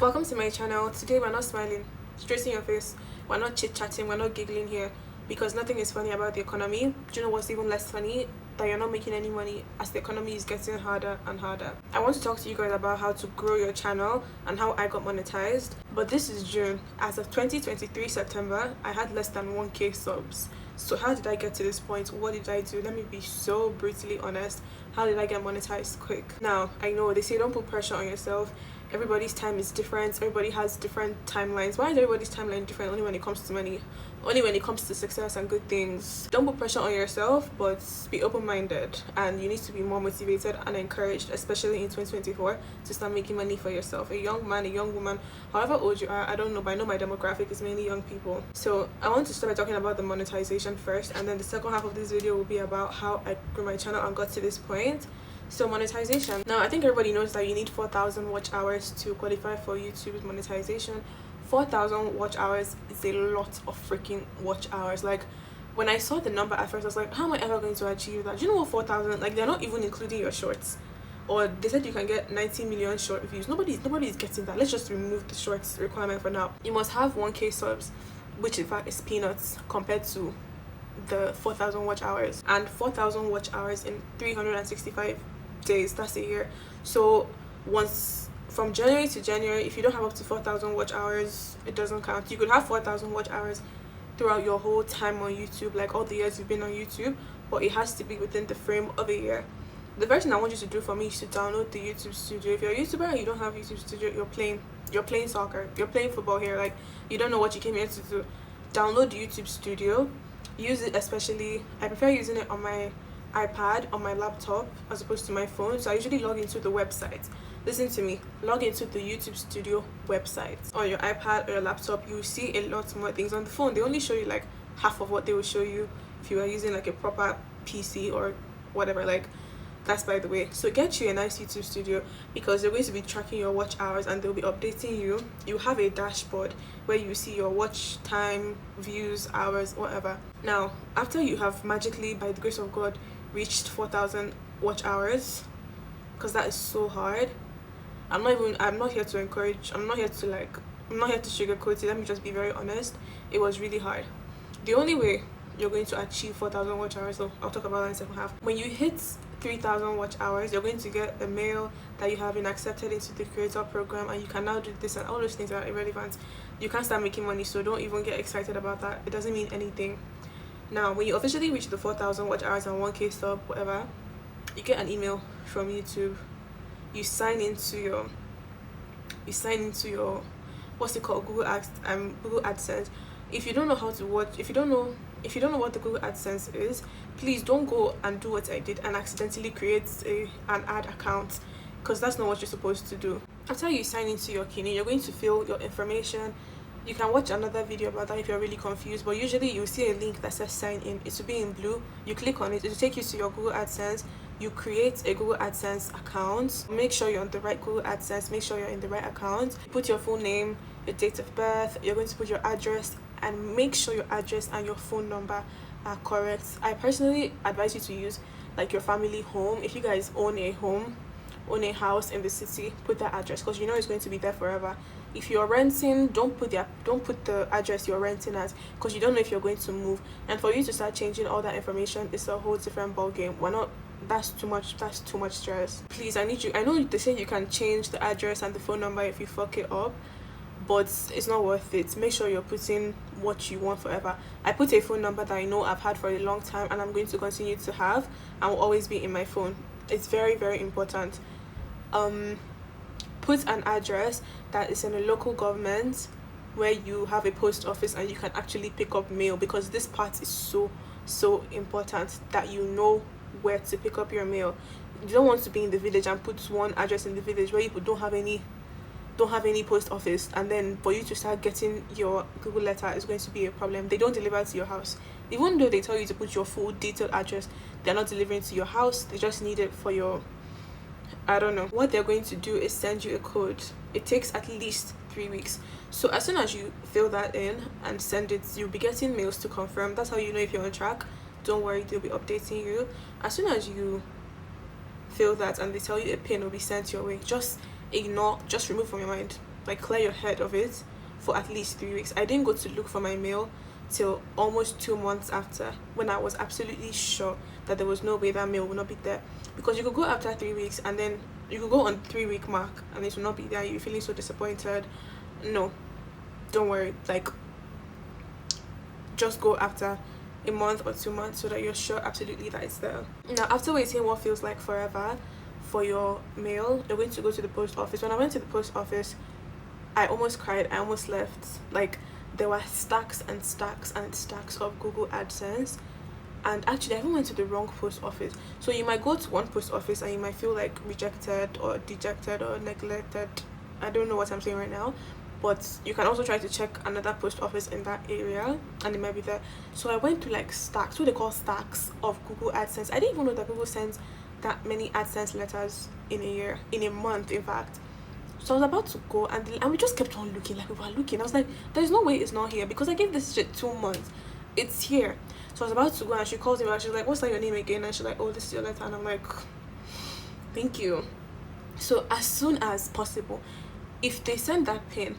Welcome to my channel. Today we're not smiling straight in your face, we're not chit-chatting, we're not giggling here because nothing is funny about the economy. Do you know what's even less funny? That you're not making any money as the economy is getting harder and harder. I want to talk to you guys about how to grow your channel and how I got monetized. But this is June. As of 2023 September, I had less than 1k subs. So how did I get to this point? What did I do? Let me be so brutally honest. How did I get monetized quick? Now, I know they say don't put pressure on yourself. Everybody's time is different. Everybody has different timelines. Why is everybody's timeline different? Only when it comes to money, only when it comes to success and good things. Don't put pressure on yourself, but be open-minded, and you need to be more motivated and encouraged, especially in 2024, to start making money for yourself. A young man, a young woman, however old you are, I don't know, but I know my demographic is mainly young people. So I want to start by talking about the monetization first, and then the second half of this video will be about how I grew my channel and got to this point. So monetization. Now I think everybody knows that you need 4,000 watch hours to qualify for YouTube's monetization. 4,000 watch hours is a lot of freaking watch hours. Like, when I saw the number at first, I was like, how am I ever going to achieve that? Do you know what 4,000, like, they're not even including your shorts. Or they said you can get 90 million short views. Nobody is getting that. Let's just remove the shorts requirement for now. You must have 1k subs, which in fact is peanuts compared to the 4,000 watch hours. And 4,000 watch hours in 365 days, that's a year. So once from January to January, if you don't have up to 4,000 watch hours, it doesn't count. You could have 4,000 watch hours throughout your whole time on YouTube, like all the years you've been on YouTube, but it has to be within the frame of a year. The first thing I want you to do for me is to download the YouTube Studio. If you're a YouTuber and you don't have YouTube Studio, you're playing soccer, you're playing football here, like you don't know what you came here to do. Download the YouTube Studio, use it. Especially I prefer using it on my iPad, on my laptop, as opposed to my phone. So I usually log into the website. Listen to me, log into the YouTube Studio website on your iPad or your laptop. You see a lot more things. On the phone they only show you like half of what they will show you if you are using like a proper PC or whatever. Like, that's by the way. So get you a nice YouTube Studio, because they're going to be tracking your watch hours and they'll be updating you. You have a dashboard where you see your watch time, views, hours, whatever. Now after you have magically, by the grace of God, reached 4,000 watch hours, because that is so hard. I'm not here to encourage, I'm not here to sugarcoat it. Let me just be very honest. It was really hard. The only way you're going to achieve 4,000 watch hours, so I'll talk about that in the second half. When you hit 3,000 watch hours, you're going to get a mail that you have been accepted into the creator program, and you can now do this, and all those things are irrelevant. You can't start making money, so don't even get excited about that. It doesn't mean anything. Now when you officially reach the 4,000 watch hours and 1k sub, whatever, you get an email from YouTube. You sign into your what's it called, Google AdSense. If you don't know how to watch, if you don't know what the Google AdSense is, please don't go and do what I did and accidentally create an ad account, because that's not what you're supposed to do. After you sign into your Kini, you're going to fill your information. You can watch another video about that if you're really confused, but usually you'll see a link that says sign in. It will be in blue. You click on it, it will take you to your Google AdSense. You create a Google AdSense account. Make sure you're on the right Google AdSense, make sure you're in the right account. Put your full name, your date of birth, you're going to put your address, and make sure your address and your phone number are correct. I personally advise you to use like your family home. If you guys own a house in the city, put that address, because you know it's going to be there forever. If you're renting, don't put the address you're renting at, because you don't know if you're going to move, and for you to start changing all that information, it's a whole different ball game. That's too much stress. Please, I know they say you can change the address and the phone number if you fuck it up, but it's not worth it. Make sure you're putting what you want forever. I put a phone number that I know I've had for a long time and I'm going to continue to have, and will always be in my phone. It's very, very important. Put an address that is in a local government where you have a post office and you can actually pick up mail, because this part is so important, that you know where to pick up your mail. You don't want to be in the village and put one address in the village where you don't have any post office, and then for you to start getting your Google letter is going to be a problem. They don't deliver to your house. Even though they tell you to put your full detailed address, they're not delivering to your house. They just need it for your, I don't know. What they're going to do is send you a code. It takes at least 3 weeks. So as soon as you fill that in and send it, you'll be getting mails to confirm. That's how you know if you're on track. Don't worry, they'll be updating you. As soon as you fill that and they tell you a pin will be sent your way, just remove from your mind. like clear your head of it for at least 3 weeks. I didn't go to look for my mail till almost 2 months after, when I was absolutely sure that there was no way that mail would not be there. Because you could go after 3 weeks and then you could go on 3 week mark and it will not be there. You're feeling so disappointed. No, don't worry. Like, just go after a month or 2 months so that you're sure absolutely that it's there. Now, after waiting what feels like forever for your mail, you're going to go to the post office. When I went to the post office, I almost cried. I almost left. Like, there were stacks and stacks and stacks of Google AdSense. And actually, I even went to the wrong post office. So you might go to one post office and you might feel like rejected or dejected or neglected. I don't know what I'm saying right now. But you can also try to check another post office in that area and it might be there. So I went to like stacks, what they call stacks of Google AdSense. I didn't even know that Google sends that many AdSense letters in a year, in a month in fact. So I was about to go and we just kept on looking, like we were looking. I was like, there's no way it's not here because I gave this shit 2 months. It's here. So I was about to go and she calls me back. She's like, what's that your name again? And she's like, oh, this is your letter. And I'm like, thank you. So as soon as possible, if they send that pin,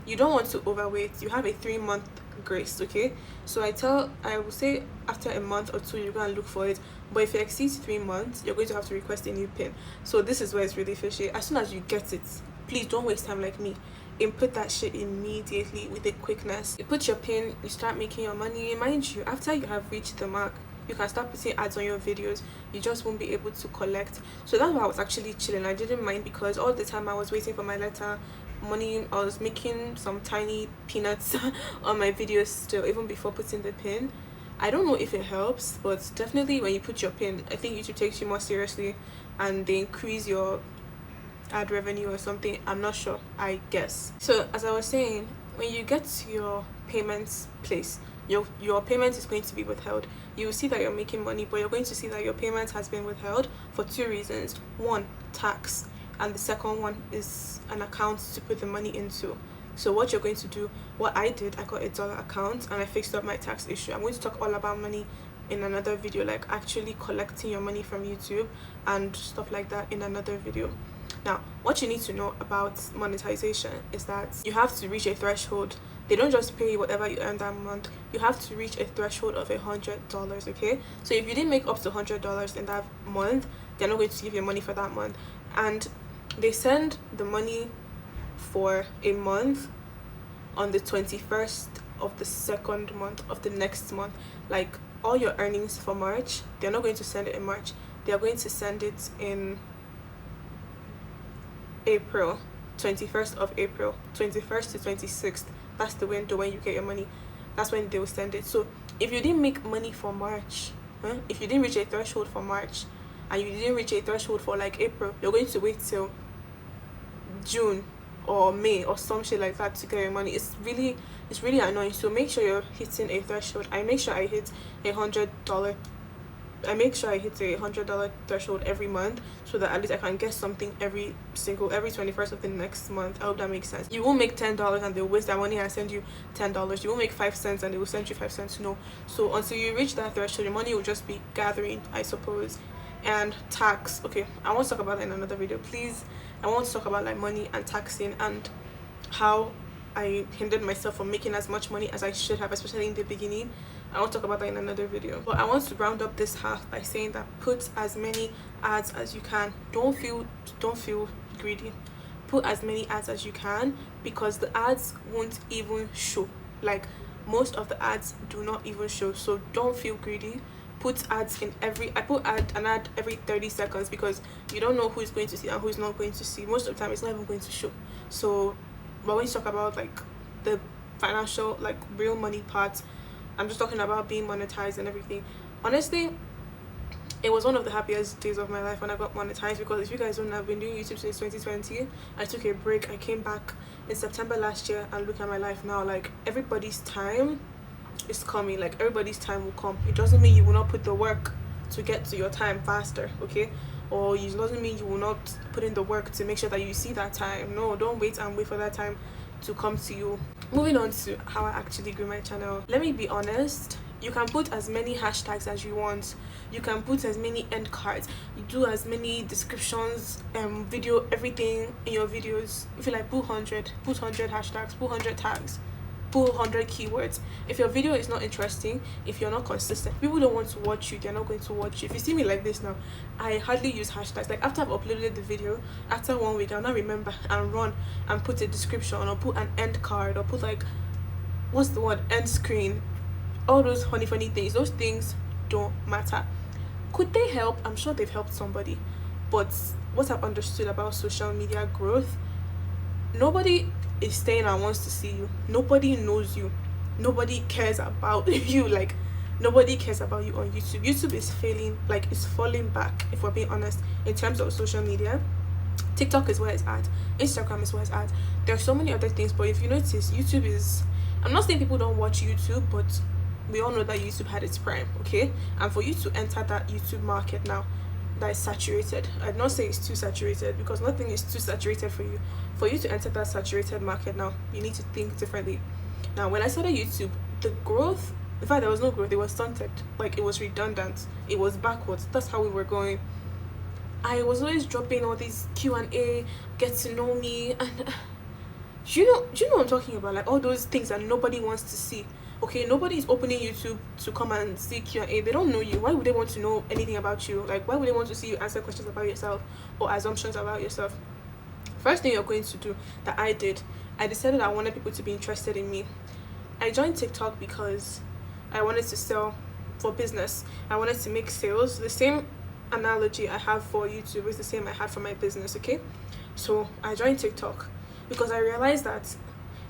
you don't want to overwait. You have a 3-month grace, okay? So I will say after a month or 2 you're going to look for it, but if it exceeds 3 months you're going to have to request a new pin. So this is where it's really fishy. As soon as you get it, please don't waste time like me. Input that shit immediately with a quickness. You put your pin, you start making your money. Mind you, after you have reached the mark, you can start putting ads on your videos. You just won't be able to collect. So that's why I was actually chilling. I didn't mind because all the time I was waiting for my letter money, I was making some tiny peanuts on my videos still, even before putting the pin. I don't know if it helps, but definitely when you put your pin, I think YouTube takes you more seriously and they increase your ad revenue or something. I'm not sure, I guess. So as I was saying, when you get to your payments place, your payment is going to be withheld. You will see that you're making money, but you're going to see that your payment has been withheld for 2 reasons. One, tax, and the second one is an account to put the money into. So what you're going to do, what I did, I got a dollar account and I fixed up my tax issue. I'm going to talk all about money in another video, like actually collecting your money from YouTube and stuff like that in another video. Now, what you need to know about monetization is that you have to reach a threshold. They don't just pay you whatever you earn that month. You have to reach a threshold of $100, okay? So if you didn't make up to $100 in that month, they're not going to give you money for that month. And they send the money for a month on the 21st of the second month of the next month. Like, all your earnings for March, they're not going to send it in March. They are going to send it in April, 21st of April, 21st to 26th. That's the window when you get your money. That's when they will send it. So if you didn't make money for March, if you didn't reach a threshold for March and you didn't reach a threshold for like April, you're going to wait till June or May or some shit like that to get your money. It's really annoying. So make sure you're hitting a threshold. I make sure I hit $100 threshold every month, so that at least I can get something every 21st of the next month. I hope that makes sense. You won't make $10 and they'll waste that money and send you $10. You won't make 5 cents and they will send you 5 cents. No. So until you reach that threshold, your money will just be gathering, I suppose. And tax, okay, I want to talk about that in another video. Please, I want to talk about like money and taxing and how I hindered myself from making as much money as I should have, especially in the beginning. I want to talk about that in another video. But I want to round up this half by saying that put as many ads as you can. Don't feel greedy. Put as many ads as you can, because the ads won't even show. Like, most of the ads do not even show. So don't feel greedy. Put ads in I put an ad every 30 seconds because you don't know who's going to see and who's not going to see. Most of the time it's not even going to show. So but when you talk about like the financial, like real money part, I'm just talking about being monetized and everything. Honestly, it was one of the happiest days of my life when I got monetized, because if you guys don't know, I've been doing YouTube since 2020. I took a break. I came back in September last year, and look at my life now. Like, everybody's time is coming. Like, everybody's time will come. It doesn't mean you will not put the work to get to your time faster, okay? Or it doesn't mean you will not put in the work to make sure that you see that time. No, don't wait for that time to come to you. Moving on to how I actually grew my channel. Let me be honest, You can put as many hashtags as you want. You can put as many end cards. You do as many descriptions, video, everything in your videos. If you like, put 100 hashtags, put 100 tags, put 100 keywords. If your video is not interesting, if you're not consistent, people don't want to watch you. They're not going to watch you. If you see me like this now, I hardly use hashtags. Like after I've uploaded the video, after 1 week, I'll not remember and run and put a description or put an end card or put like, what's the word, end screen, all those funny things. Those things don't matter. Could they help? I'm sure they've helped somebody, but what I've understood about social media growth, nobody is staying and wants to see you. Nobody knows you. Nobody cares about you. Like, nobody cares about you on YouTube. YouTube is failing, like it's falling back, if we're being honest, in terms of social media. TikTok is where it's at. Instagram is where it's at. There are so many other things, but if you notice, YouTube is, I'm not saying people don't watch YouTube, but we all know that YouTube had its prime, okay? And for you to enter that YouTube market now that is saturated, I'd not say it's too saturated, because nothing is too saturated for you. For you to enter that saturated market now, you need to think differently. Now, when I started YouTube, the growth, in fact, there was no growth. It was stunted. Like, it was redundant. It was backwards. That's how we were going. I was always dropping all these Q&A, get to know me, and do you know what I'm talking about? Like all those things that nobody wants to see. Okay, nobody is opening YouTube to come and see Q&A. They don't know you. Why would they want to know anything about you? Like, why would they want to see you answer questions about yourself or assumptions about yourself? First thing you're going to do that I did, I decided I wanted people to be interested in me. I joined TikTok because I wanted to sell for business. I wanted to make sales. The same analogy I have for YouTube is the same I had for my business, okay? So I joined TikTok because I realized that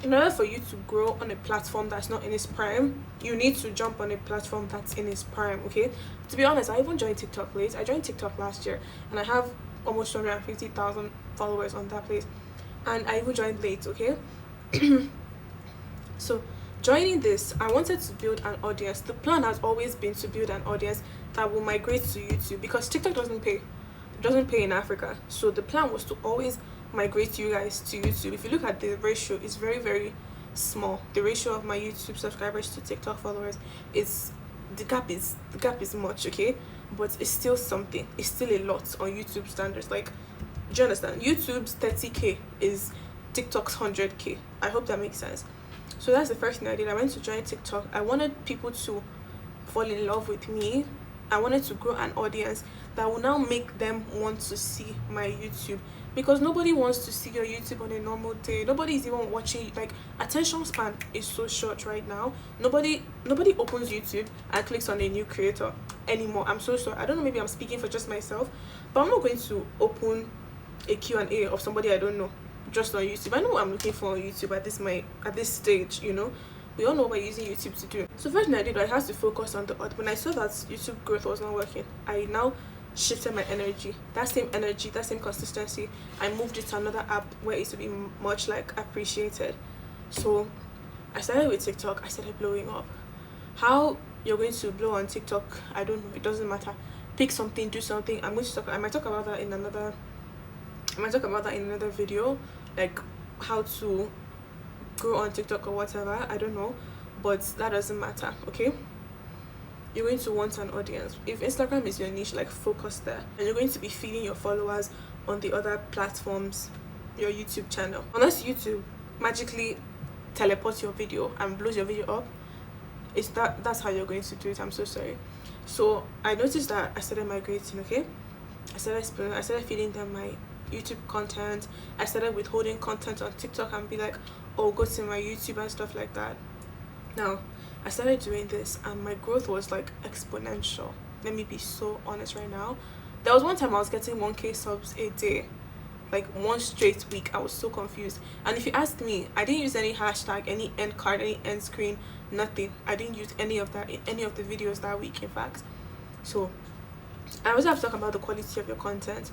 in order for you to grow on a platform that's not in its prime, you need to jump on a platform that's in its prime, okay? To be honest, I even joined TikTok late. I joined TikTok last year, and I have almost 250,000 followers on that place. And I even joined late, okay? So joining this, I wanted to build an audience. The plan has always been to build an audience that will migrate to YouTube, because TikTok doesn't pay. It doesn't pay in Africa. So the plan was to always migrate you guys to YouTube. If you look at the ratio, it's very small. The ratio of my YouTube subscribers to TikTok followers is, the gap is much, okay? But it's still something. It's still a lot on YouTube standards. Like, do you understand? YouTube's 30k is TikTok's 100k. I hope that makes sense. So that's the first thing I did. I went to join TikTok. I wanted people to fall in love with me. I wanted to grow an audience that will now make them want to see my YouTube, because nobody wants to see your YouTube on a normal day. Nobody is even watching. Like, attention span is so short right now. Nobody opens YouTube and clicks on a new creator anymore. I'm so sorry. I don't know, maybe I'm speaking for just myself, but I'm not going to open a Q&A of somebody I don't know just on YouTube. I know what I'm looking for on YouTube at this stage, you know. We all know what we're using YouTube to do. So first thing I did, I had to focus on the odd. When I saw that YouTube growth was not working, I now shifted my energy, that same consistency, I moved it to another app where it would be much like appreciated. So I started with TikTok. I started blowing up. How you're going to blow on TikTok, I don't know. It doesn't matter. Pick something, do something. I might talk about that in another video, like how to grow on TikTok or whatever. I don't know, but that doesn't matter, okay? You're going to want an audience. If Instagram is your niche, like, focus there, and you're going to be feeding your followers on the other platforms, your YouTube channel. Unless YouTube magically teleports your video and blows your video up, that's how you're going to do it. I'm so sorry. So I noticed that I started migrating, okay? I started feeding them my YouTube content. I started withholding content on TikTok and be like, oh, go to my YouTube and stuff like that. Now I started doing this and my growth was like exponential. Let me be so honest right now. There was one time I was getting 1k subs a day, like one straight week. I was so confused. And if you asked me, I didn't use any hashtag, any end card, any end screen, nothing. I didn't use any of that in any of the videos that week, in fact. So I also have to talk about the quality of your content.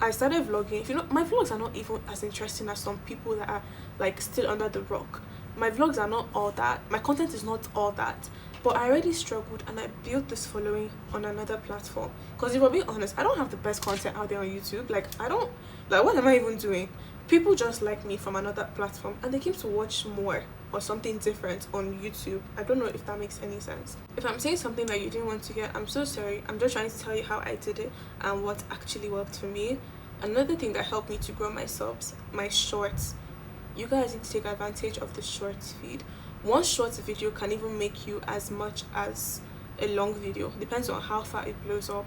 I started vlogging. If you know, my vlogs are not even as interesting as some people that are like still under the rock. My vlogs are not all that. My content is not all that. But I already struggled and I built this following on another platform. Because if I'm being honest, I don't have the best content out there on YouTube. Like, what am I even doing? people just like me from another platform and they came to watch more or something different on YouTube. I don't know if that makes any sense. If I'm saying something that you didn't want to hear, I'm so sorry. I'm just trying to tell you how I did it and what actually worked for me. Another thing that helped me to grow my subs, my shorts. You guys need to take advantage of the shorts feed. One short video can even make you as much as a long video. Depends on how far it blows up.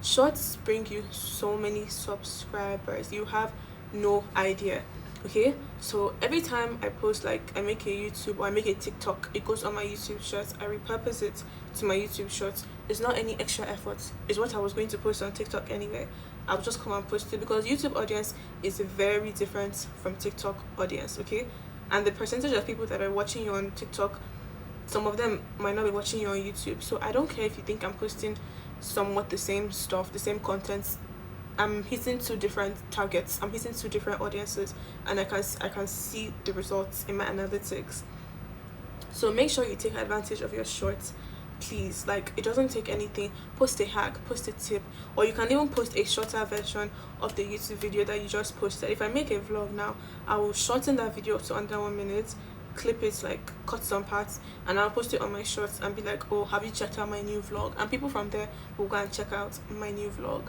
Shorts bring you so many subscribers. You have no idea. Okay, so every time I post, like I make a YouTube or I make a TikTok, it goes on my YouTube shorts. I repurpose it to my YouTube shorts. It's not any extra effort. It's what I was going to post on TikTok anyway. I'll just come and post it because YouTube audience is very different from TikTok audience. Okay, and the percentage of people that are watching you on TikTok, some of them might not be watching you on YouTube. So I don't care if you think I'm posting somewhat the same stuff, the same content. I'm hitting two different targets. I'm hitting two different audiences, and I can see the results in my analytics. So make sure you take advantage of your shorts, please. Like, it doesn't take anything. Post a hack, post a tip, or you can even post a shorter version of the YouTube video that you just posted. If I make a vlog now, I will shorten that video to under 1 minute, clip it, like cut some parts, and I'll post it on my shorts and be like, oh, have you checked out my new vlog? And people from there will go and check out my new vlog.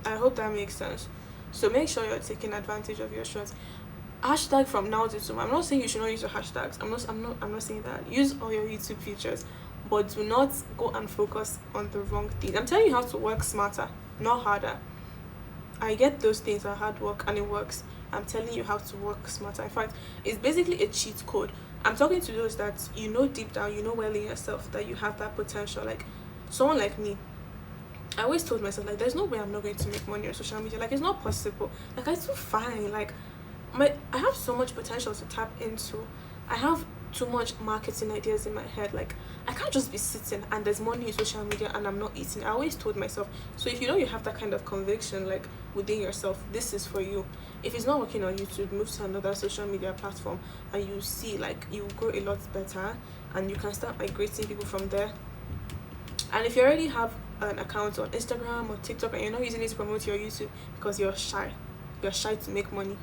I hope that makes sense. So make sure you're taking advantage of your shorts. Hashtag from now to tomorrow. I'm not saying you should not use your hashtags. I'm not saying that. Use all your YouTube features, but do not go and focus on the wrong thing. I'm telling you how to work smarter, not harder. I get those things are hard work and it works. I'm telling you how to work smarter. In fact, it's basically a cheat code. I'm talking to those that you know deep down, you know well in yourself that you have that potential. Like someone like me, I always told myself, like, there's no way I'm not going to make money on social media. Like, it's not possible. Like, I do fine. Like, I have so much potential to tap into. I have too much marketing ideas in my head. Like, I can't just be sitting and there's money in social media and I'm not eating. I always told myself. So if you know you have that kind of conviction, like, within yourself, this is for you. If it's not working on YouTube, move to another social media platform and you see, like, you grow a lot better and you can start migrating people from there. And if you already have an account on Instagram or TikTok and you're not using it to promote your YouTube because you're shy to make money,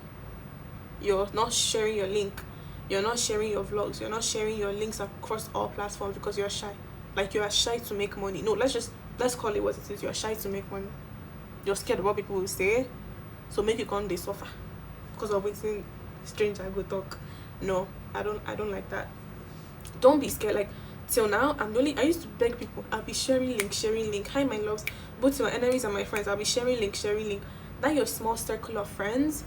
you're not sharing your link, you're not sharing your vlogs, you're not sharing your links across all platforms because you're shy. Like, you are shy to make money. No, let's call it what it is. You're shy to make money. You're scared of what people will say, so make you come they suffer because of waiting strange I go talk. No, I don't like that. Don't be scared. Like, till now, I used to beg people. I'll be sharing link. Hi, my loves. Both to my enemies and my friends, I'll be sharing link. That your small circle of friends,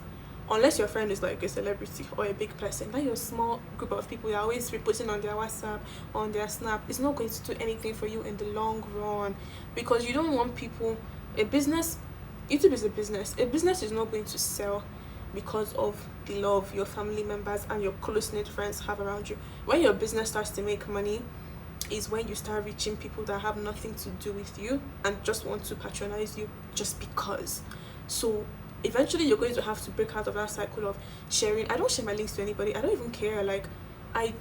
unless your friend is like a celebrity or a big person, that your small group of people you're always reposting on their WhatsApp, on their Snap, it's not going to do anything for you in the long run, because you don't want people. YouTube is a business. A business is not going to sell because of the love your family members and your close-knit friends have around you. When your business starts to make money is when you start reaching people that have nothing to do with you and just want to patronize you just because. So eventually you're going to have to break out of that cycle of sharing. I don't share my links to anybody. I don't even care. Like, I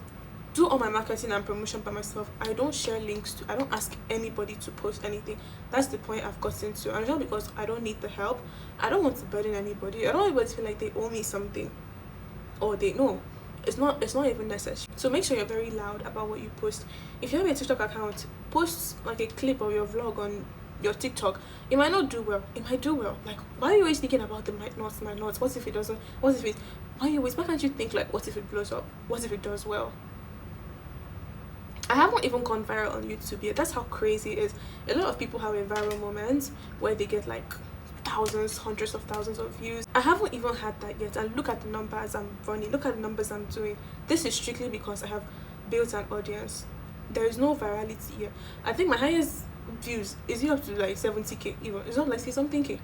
do all my marketing and promotion by myself. I don't share links I don't ask anybody to post anything. That's the point I've gotten to. And it's not because I don't need the help. I don't want to burden anybody. I don't want anybody to feel like they owe me something, or they know. It's not even necessary. So make sure you're very loud about what you post. If you have a TikTok account, post like a clip of your vlog on your TikTok. It might not do well. It might do well. Like, why are you always thinking about the might not? What if it doesn't? Why can't you think like, what if it blows up? What if it does well? I haven't even gone viral on YouTube yet. That's how crazy it is. A lot of people have a viral moment where they get like thousands, hundreds of thousands of views. I haven't even had that yet, and look at the numbers I'm running, look at the numbers I'm doing. This is strictly because I have built an audience. There is no virality here. I think my highest views is up to like 70k even. It's not like something k.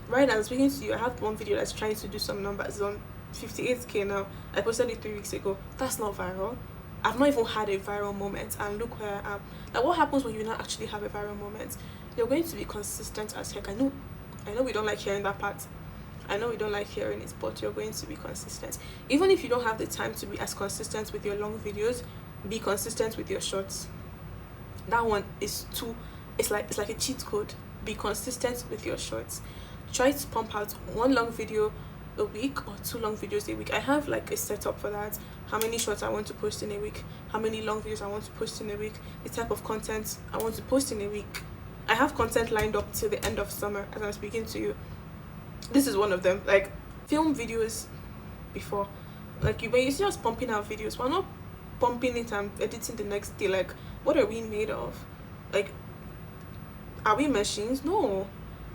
Right now I'm speaking to you, I have one video that's trying to do some numbers. It's on 58k now. I posted it 3 weeks ago. That's not viral. I've not even had a viral moment, and look where I am. Like, what happens when you not actually have a viral moment? You're going to be consistent as heck. I know we don't like hearing that part. I know we don't like hearing it, but you're going to be consistent. Even if you don't have the time to be as consistent with your long videos, be consistent with your shorts. That one is it's like a cheat code. Be consistent with your shorts. Try to pump out one long video a week or 2 long videos a week. I have like a setup for that. How many shorts I want to post in a week, how many long videos I want to post in a week, the type of content I want to post in a week. I have content lined up till the end of summer as I'm speaking to you. This is one of them. Like, film videos before, like, when you see us pumping out videos, we're not pumping it and editing the next day. Like, what are we made of? Like, are we machines? No.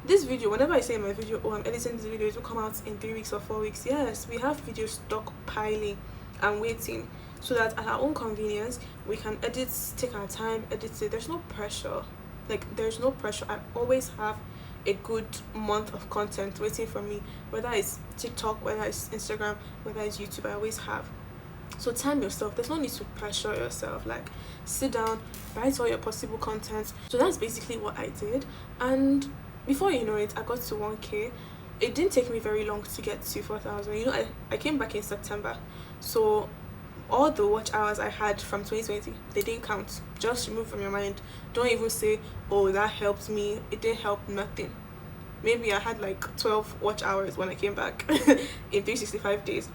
This video, whenever I say in my video, oh, I'm editing this video, it will come out in 3 weeks or 4 weeks. Yes, we have videos stockpiling and waiting, so that at our own convenience we can edit, take our time, edit it. There's no pressure. Like, there's no pressure. I always have a good month of content waiting for me, whether it's TikTok, whether it's Instagram, whether it's YouTube. I always have. So time yourself. There's no need to pressure yourself. Like, sit down, write all your possible content. So that's basically what I did, and before you know it, I got to 1K. It didn't take me very long to get to 4,000. You know, I came back in September, so all the watch hours I had from 2020, they didn't count. Just remove from your mind. Don't even say, oh, that helped me. It didn't help, nothing. Maybe I had like 12 watch hours when I came back in 365 days.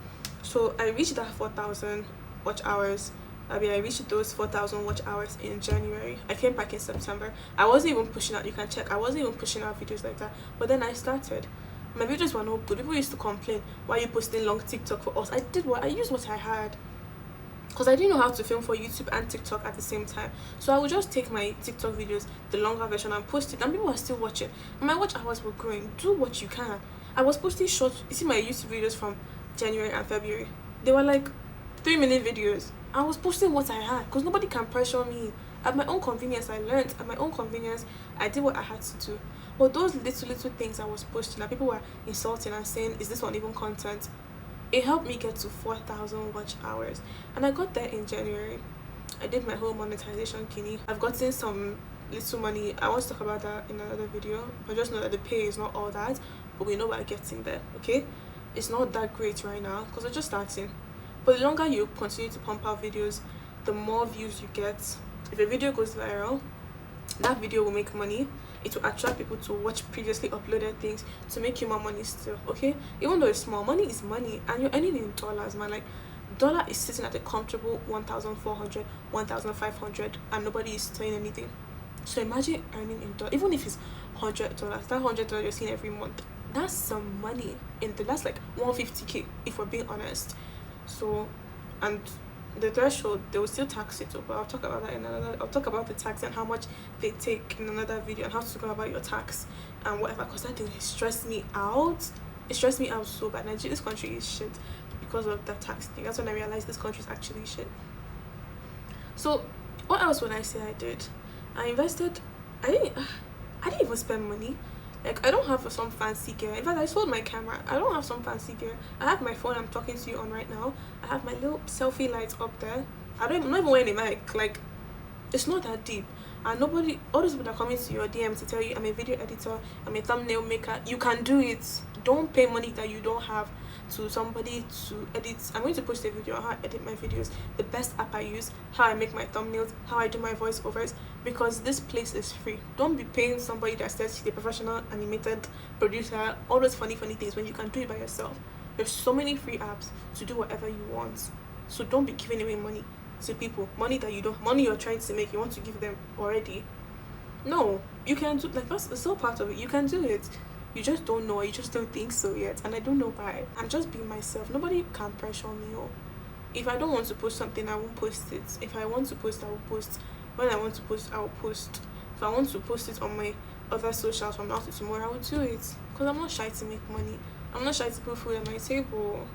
So I reached that 4,000 watch hours. I reached those 4,000 watch hours in January. I came back in September. I wasn't even pushing out, you can check, I wasn't even pushing out videos like that. But then I started. My videos were not good. People used to complain, why are you posting long TikTok for us? I used what I had, because I didn't know how to film for YouTube and TikTok at the same time. So I would just take my TikTok videos, the longer version, and post it, and people were still watching. And my watch hours were growing. Do what you can. I was posting short. You see my YouTube videos from January and February, they were like 3-minute videos. I was posting what I had, because nobody can pressure me. At my own convenience, I learned. At my own convenience, I did what I had to do. But those little things I was posting, and people were insulting and saying, is this one even content? It helped me get to 4,000 watch hours, and I got there in January. I did my whole monetization kidney. I've gotten some little money. I want to talk about that in another video, but just know that the pay is not all that, but we know we're getting there. Okay, it's not that great right now because we're just starting, but the longer you continue to pump out videos, the more views you get. If a video goes viral, that video will make money. It will attract people to watch previously uploaded things to make you more money still. Okay, even though it's small, money is money, and you're earning in dollars, man. Like, dollar is sitting at a comfortable 1,400, 1,500, and nobody is saying anything. So imagine earning in dollars. Even if it's $100, that $100 you're seeing every month, that's some money. That's like 150K if we're being honest. So, and the threshold, they will still tax it, but I'll talk about that in another. I'll talk about the tax and how much they take in another video, and how to go about your tax and whatever, because that thing stressed me out. It stressed me out so bad. Nigeria, this country is shit because of that tax thing. That's when I realized this country is actually shit. So what else would I say I did? I invested. I didn't even spend money. Like, I don't have some fancy gear. In fact, I sold my camera. I don't have some fancy gear. I have my phone I'm talking to you on right now. I have my little selfie lights up there. I'm not even wearing a mic. Like, it's not that deep. And nobody, all those people that are coming to your DM to tell you, I'm a video editor, I'm a thumbnail maker, you can do it. Don't pay money that you don't have to somebody to edit. I'm going to post a video on how I edit my videos, the best app I use, how I make my thumbnails, how I do my voiceovers, because this place is free. Don't be paying somebody that says she's a professional animated producer, all those funny things, when you can do it by yourself. There's so many free apps to do whatever you want. So don't be giving away money to people, money you're trying to make, you want to give them already. No, you can do, like, that's all part of it. You can do it. You just don't know, you just don't think so yet, and I don't know why. I'm just being myself. Nobody can pressure me. If I don't want to post something, I won't post it. If I want to post, I will post. When I want to post, I will post. If I want to post it on my other socials from now to tomorrow, I will do it, because I'm not shy to make money. I'm not shy to put food on my table.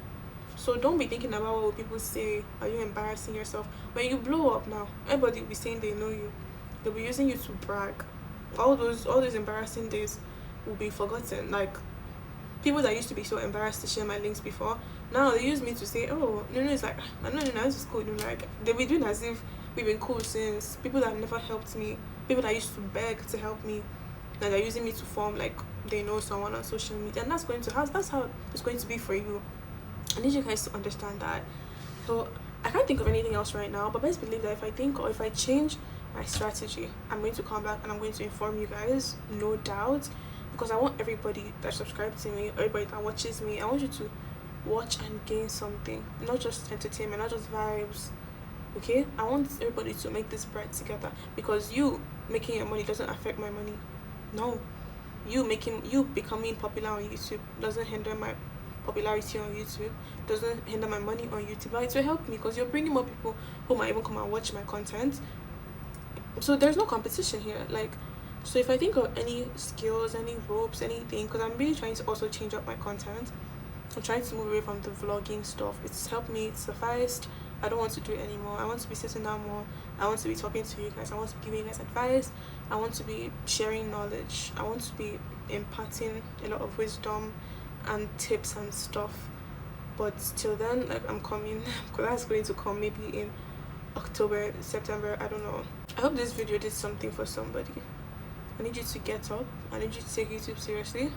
So don't be thinking about what people say. Are you embarrassing yourself? When you blow up now, everybody will be saying they know you. They'll be using you to brag. All those embarrassing days will be forgotten. Like, people that used to be so embarrassed to share my links before, now they use me to say, oh, no, it's like, no, this is cool. Like, they'll be doing as if we've been cool since. People that never helped me, people that used to beg to help me, and they're using me to form like they know someone on social media, and that's how it's going to be for you. I need you guys to understand that. So I can't think of anything else right now, but best believe that if I think, or if I change my strategy, I'm going to come back and I'm going to inform you guys, no doubt. because I want everybody that subscribes to me, everybody that watches me, I want you to watch and gain something, not just entertainment, not just vibes. Okay, I want everybody to make this bread together, because you making your money doesn't affect my money. No, you becoming popular on YouTube doesn't hinder my popularity on YouTube, doesn't hinder my money on YouTube. But it will help me because you're bringing more people who might even come and watch my content. So there's no competition here. Like, so if I think of any skills, any ropes, anything, because I'm really trying to also change up my content, I'm trying to move away from the vlogging stuff. It's helped me, it's sufficed. I don't want to do it anymore. I want to be sitting down more. I want to be talking to you guys. I want to be giving you guys advice. I want to be sharing knowledge. I want to be imparting a lot of wisdom and tips and stuff. But till then, like, I'm coming, because that's going to come maybe in October, September, I don't know. I hope this video did something for somebody. I need you to get up. I need you to take YouTube seriously.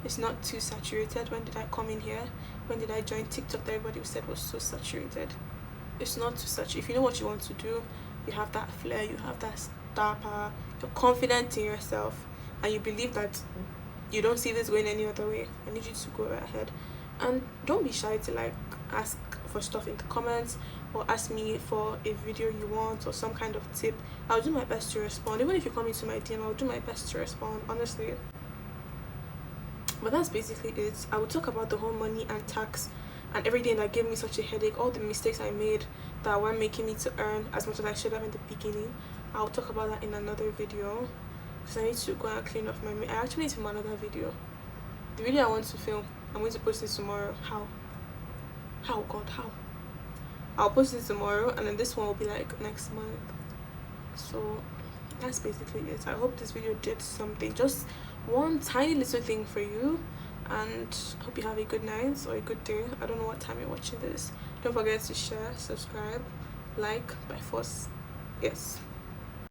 It's not too saturated. When did I come in here? When did I join TikTok that everybody said was so saturated? It's not too saturated. If you know what you want to do, you have that flair, you have that star power, you're confident in yourself, and you believe that you don't see this going any other way, I need you to go right ahead. And don't be shy to like ask for stuff in the comments, or ask me for a video you want or some kind of tip. I'll do my best to respond. Even if you come into my DM, I'll do my best to respond, honestly. But that's basically it. I will talk about the whole money and tax and everything that gave me such a headache, all the mistakes I made that were making me to earn as much as I should have in the beginning. I'll talk about that in another video, because I need to go and clean off my I actually need to film another video. The video I want to film, I'm going to post it tomorrow. How God, how? I'll post it tomorrow, and then this one will be like next month. So that's basically it. I hope this video did something, just one tiny little thing for you, and hope you have a good night or a good day. I don't know what time you're watching this. Don't forget to share, subscribe, like by force. Yes.